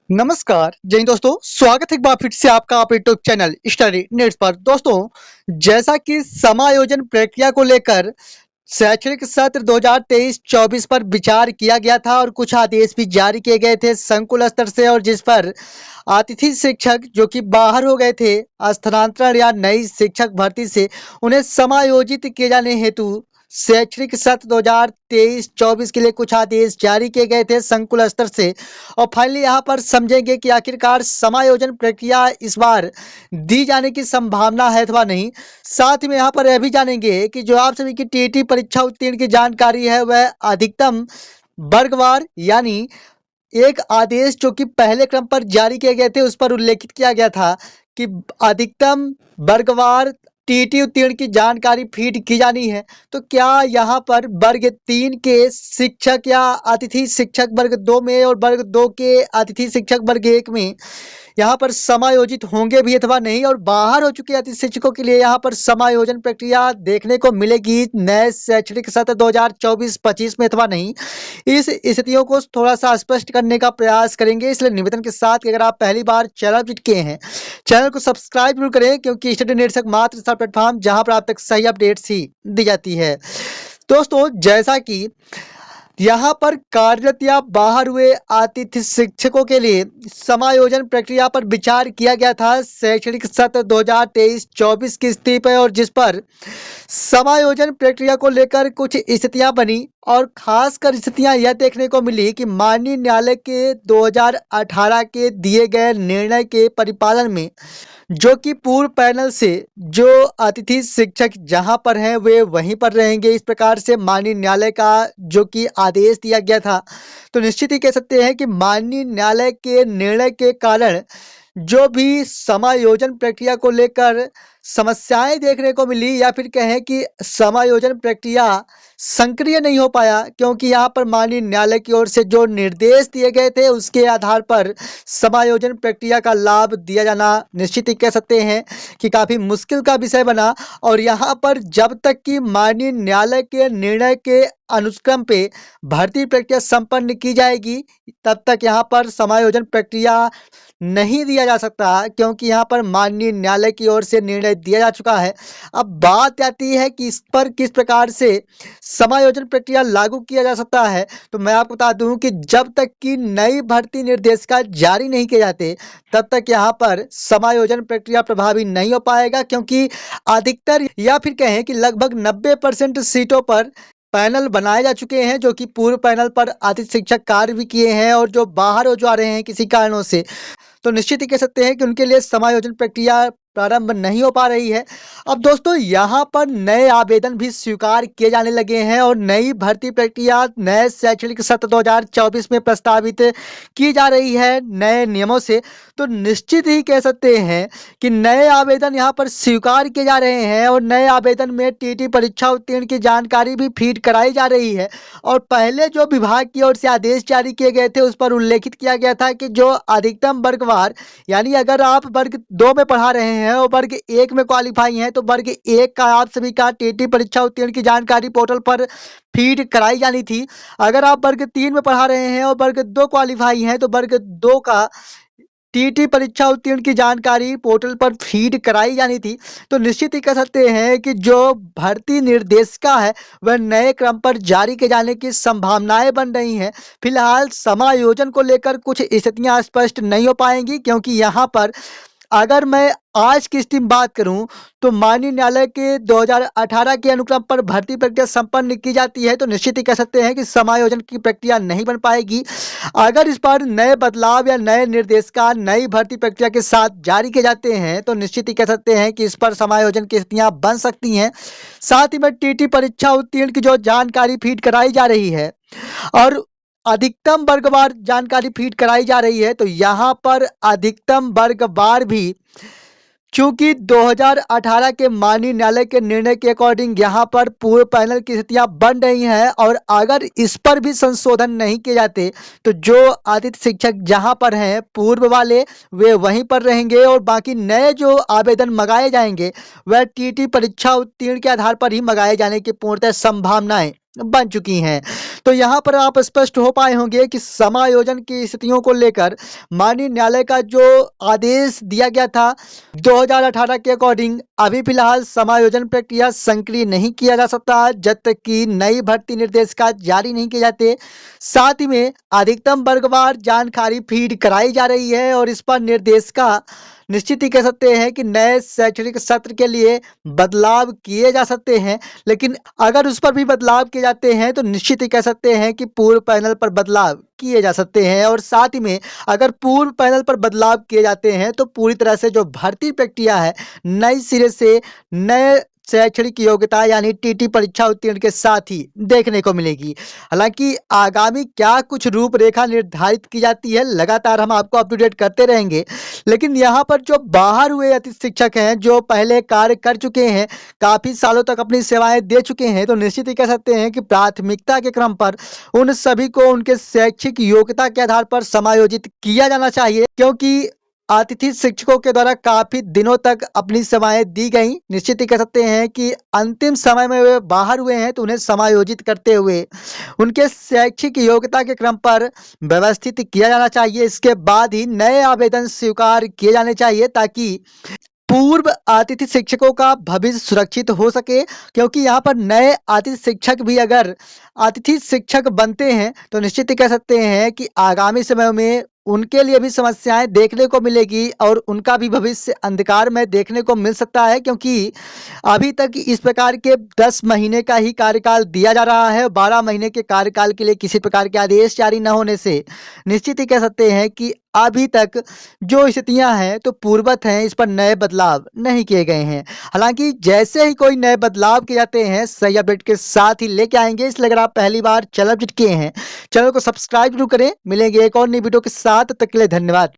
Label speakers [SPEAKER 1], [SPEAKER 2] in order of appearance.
[SPEAKER 1] नमस्कार जय हिंद दोस्तों, स्वागत है एक बार फिर से आपका आप यूट्यूब चैनल स्टडी नेट्स पर। दोस्तों, जैसा कि समायोजन प्रक्रिया को लेकर शैक्षणिक सत्र 2023-24 पर विचार किया गया था और कुछ आदेश भी जारी किए गए थे संकुल स्तर से, और जिस पर अतिथि शिक्षक जो कि बाहर हो गए थे स्थानांतरण या नई शिक्षक भर्ती से, उन्हें समायोजित किए जाने हेतु शैक्षणिक सत्र 2023-24 के लिए कुछ आदेश जारी किए गए थे संकुल स्तर से। और फाइनली यहाँ पर समझेंगे कि आखिरकार समायोजन प्रक्रिया इस बार दी जाने की संभावना है अथवा नहीं। साथ में यहाँ पर यह भी जानेंगे कि जो आप सभी की टीईटी परीक्षा उत्तीर्ण की जानकारी है वह अधिकतम वर्गवार, यानी एक आदेश जो कि पहले क्रम पर जारी किए गए थे उस पर उल्लेखित किया गया था कि अधिकतम वर्गवार टीटी उत्तीर्ण की जानकारी फीड की जानी है। तो क्या यहाँ पर वर्ग 3 के शिक्षक या अतिथि शिक्षक वर्ग 2 में और वर्ग 2 के अतिथि शिक्षक वर्ग 1 में यहाँ पर समायोजित होंगे भी अथवा नहीं, और बाहर हो चुके अतिथि शिक्षकों के लिए यहाँ पर समायोजन प्रक्रिया देखने को मिलेगी नए शैक्षणिक सत्र 2024-25 में अथवा नहीं। इस स्थितियों को थोड़ा सा स्पष्ट करने का प्रयास करेंगे, इसलिए निवेदन के साथ कि अगर आप पहली बार चैनल विजिट किए हैं, चैनल को सब्सक्राइब जरूर करें, क्योंकि स्टडी नेट्स एकमात्र ऐसा प्लेटफॉर्म जहां पर आप तक सही अपडेट्स ही दी जाती है। दोस्तों, जैसा कि यहाँ पर कार्यरत या बाहर हुए अतिथि शिक्षकों के लिए समायोजन प्रक्रिया पर विचार किया गया था शैक्षणिक सत्र 2023-24 की स्थिति पर, और जिस पर समायोजन प्रक्रिया को लेकर कुछ स्थितियां बनी, और खासकर स्थितियां यह देखने को मिली कि माननीय न्यायालय के 2018 के दिए गए निर्णय के परिपालन में, जो कि पूर्व पैनल से जो अतिथि शिक्षक जहां पर हैं वे वहीं पर रहेंगे, इस प्रकार से माननीय न्यायालय का जो कि आदेश दिया गया था। तो निश्चित ही कह सकते हैं कि माननीय न्यायालय के निर्णय के कारण जो भी समायोजन प्रक्रिया को लेकर समस्याएं देखने को मिली, या फिर कहें कि समायोजन प्रक्रिया सक्रिय नहीं हो पाया, क्योंकि यहाँ पर माननीय न्यायालय की ओर से जो निर्देश दिए गए थे उसके आधार पर समायोजन प्रक्रिया का लाभ दिया जाना निश्चित ही कह सकते हैं कि काफ़ी मुश्किल का विषय बना। और यहाँ पर जब तक कि माननीय न्यायालय के निर्णय के अनुक्रम पे भर्ती प्रक्रिया संपन्न की जाएगी, तब तक यहाँ पर समायोजन प्रक्रिया नहीं दिया जा सकता, क्योंकि यहाँ पर माननीय न्यायालय की ओर से निर्णय दिया जा चुका है। अब बात आती है कि इस पर किस प्रकार से समायोजन प्रक्रिया लागू किया जा सकता है। तो मैं आपको बता दूं कि जब तक कि नई भर्ती निर्देशिका जारी नहीं किए जाते, तब तक यहाँ पर समायोजन प्रक्रिया प्रभावी नहीं हो पाएगा, क्योंकि अधिकतर या फिर कहें कि लगभग 90% सीटों पर पैनल बनाए जा चुके हैं, जो कि पूर्व पैनल पर अतिथि शिक्षक कार्य भी किए हैं, और जो बाहर हो जा रहे हैं किसी कारणों से, तो निश्चित ही कह सकते हैं कि उनके लिए समायोजन प्रक्रिया प्रारंभ नहीं हो पा रही है। अब दोस्तों, यहाँ पर नए आवेदन भी स्वीकार किए जाने लगे हैं, और नई भर्ती प्रक्रिया नए शैक्षणिक सत्र 2024 में प्रस्तावित की जा रही है नए नियमों से। तो निश्चित ही कह सकते हैं कि नए आवेदन यहाँ पर स्वीकार किए जा रहे हैं, और नए आवेदन में टीटी परीक्षा उत्तीर्ण की जानकारी भी फीड कराई जा रही है। और पहले जो विभाग की ओर से आदेश जारी किए गए थे उस पर उल्लेखित किया गया था कि जो अधिकतम वर्गवार, यानी अगर आप वर्ग 2 में पढ़ा रहे हैं और वर्ग 1 में क्वालिफाई हैं, तो वर्ग 1 का आप सभी का टीटी परीक्षा उत्तीर्ण की जानकारी पोर्टल पर फीड कराई जानी थी। अगर आप वर्ग 3 में पढ़ा रहे हैं और वर्ग 2 क्वालिफाई हैं, तो वर्ग 2 का टीटी परीक्षा उत्तीर्ण की जानकारी पोर्टल पर फीड कराई जानी थी। तो निश्चित ही कह सकते हैं कि जो भर्ती निर्देशिका है वह नए क्रम पर जारी किए जाने की संभावनाएं बन रही हैं। फिलहाल समायोजन को लेकर कुछ स्थितियां स्पष्ट नहीं हो पाएंगी, क्योंकि यहाँ पर अगर मैं आज की स्थिति में बात करूं, तो माननीय न्यायालय के 2018 के अनुक्रम पर भर्ती प्रक्रिया संपन्न की जाती है, तो निश्चित ही कह सकते हैं कि समायोजन की प्रक्रिया नहीं बन पाएगी। अगर इस पर नए बदलाव या नए निर्देशिका नई भर्ती प्रक्रिया के साथ जारी किए जाते हैं, तो निश्चित ही कह सकते हैं कि इस पर समायोजन की स्थितियां बन सकती हैं। साथ ही में टीटी परीक्षा उत्तीर्ण की जो जानकारी फीड कराई जा रही है और अधिकतम वर्गवार जानकारी फीड कराई जा रही है, तो यहाँ पर अधिकतम वर्गवार भी चूंकि 2018 के माननीय न्यायालय के निर्णय के अकॉर्डिंग यहाँ पर पूर्व पैनल की स्थितियां बन रही हैं, और अगर इस पर भी संशोधन नहीं किए जाते, तो जो अतिथि शिक्षक जहाँ पर हैं पूर्व वाले वे वहीं पर रहेंगे, और बाकी नए जो आवेदन मंगाए जाएंगे वह टीटी परीक्षा उत्तीर्ण के आधार पर ही मंगाए जाने की पूर्णतः संभावनाएं बन चुकी हैं। तो यहाँ पर आप स्पष्ट हो पाए होंगे कि समायोजन की स्थितियों को लेकर माननीय न्यायालय का जो आदेश दिया गया था 2018 के अकॉर्डिंग अभी फिलहाल समायोजन प्रक्रिया सक्रिय नहीं किया जा सकता जब तक कि नई भर्ती निर्देशिका जारी नहीं किए जाते। साथ ही में अधिकतम वर्गवार जानकारी फीड कराई जा रही है और इस पर निर्देशिका निश्चित ही कह सकते हैं कि नए शैक्षणिक सत्र के लिए बदलाव किए जा सकते हैं। लेकिन अगर उस पर भी बदलाव किए जाते हैं तो निश्चित ही कह सकते हैं कि पूर्व पैनल पर बदलाव किए जा सकते हैं। और साथ ही में अगर पूर्व पैनल पर बदलाव किए जाते हैं तो पूरी तरह से जो भर्ती प्रक्रिया है नई सिरे से नए शैक्षणिक योग्यता यानी टीटी परीक्षा उत्तीर्ण के साथ ही देखने को मिलेगी। हालांकि आगामी क्या कुछ रूपरेखा निर्धारित की जाती है लगातार हम आपको अप टू डेट करते रहेंगे। लेकिन यहाँ पर जो बाहर हुए अतिथि शिक्षक हैं जो पहले कार्य कर चुके हैं, काफ़ी सालों तक अपनी सेवाएं दे चुके हैं, तो निश्चित ही कह सकते हैं कि प्राथमिकता के क्रम पर उन सभी को उनके शैक्षिक योग्यता के आधार पर समायोजित किया जाना चाहिए, क्योंकि अतिथि शिक्षकों के द्वारा काफी दिनों तक अपनी सेवाएं दी गई। निश्चित ही कह सकते हैं कि अंतिम समय में वे बाहर हुए हैं तो उन्हें समायोजित करते हुए उनके शैक्षिक योग्यता के क्रम पर व्यवस्थित किया जाना चाहिए। इसके बाद ही नए आवेदन स्वीकार किए जाने चाहिए ताकि पूर्व अतिथि शिक्षकों का भविष्य सुरक्षित हो सके। क्योंकि यहाँ पर नए अतिथि शिक्षक भी अगर अतिथि शिक्षक बनते हैं तो निश्चित ही कह सकते हैं कि आगामी समय में उनके लिए भी समस्याएं देखने को मिलेगी और उनका भी भविष्य अंधकार में देखने को मिल सकता है। क्योंकि अभी तक इस प्रकार के 10 महीने का ही कार्यकाल दिया जा रहा है। 12 महीने के कार्यकाल के लिए किसी प्रकार के आदेश जारी न होने से निश्चित ही कह सकते हैं कि अभी तक जो स्थितियां हैं तो पूर्ववत हैं, इस पर नए बदलाव नहीं किए गए हैं। हालांकि जैसे ही कोई नए बदलाव किए जाते हैं सही अपडेट के साथ ही लेके आएंगे। इसलिए अगर आप पहली बार चैनल विजिट किए हैं चैनल को सब्सक्राइब जरूर करें। मिलेंगे एक और नई वीडियो के साथ, तब तक के लिए धन्यवाद।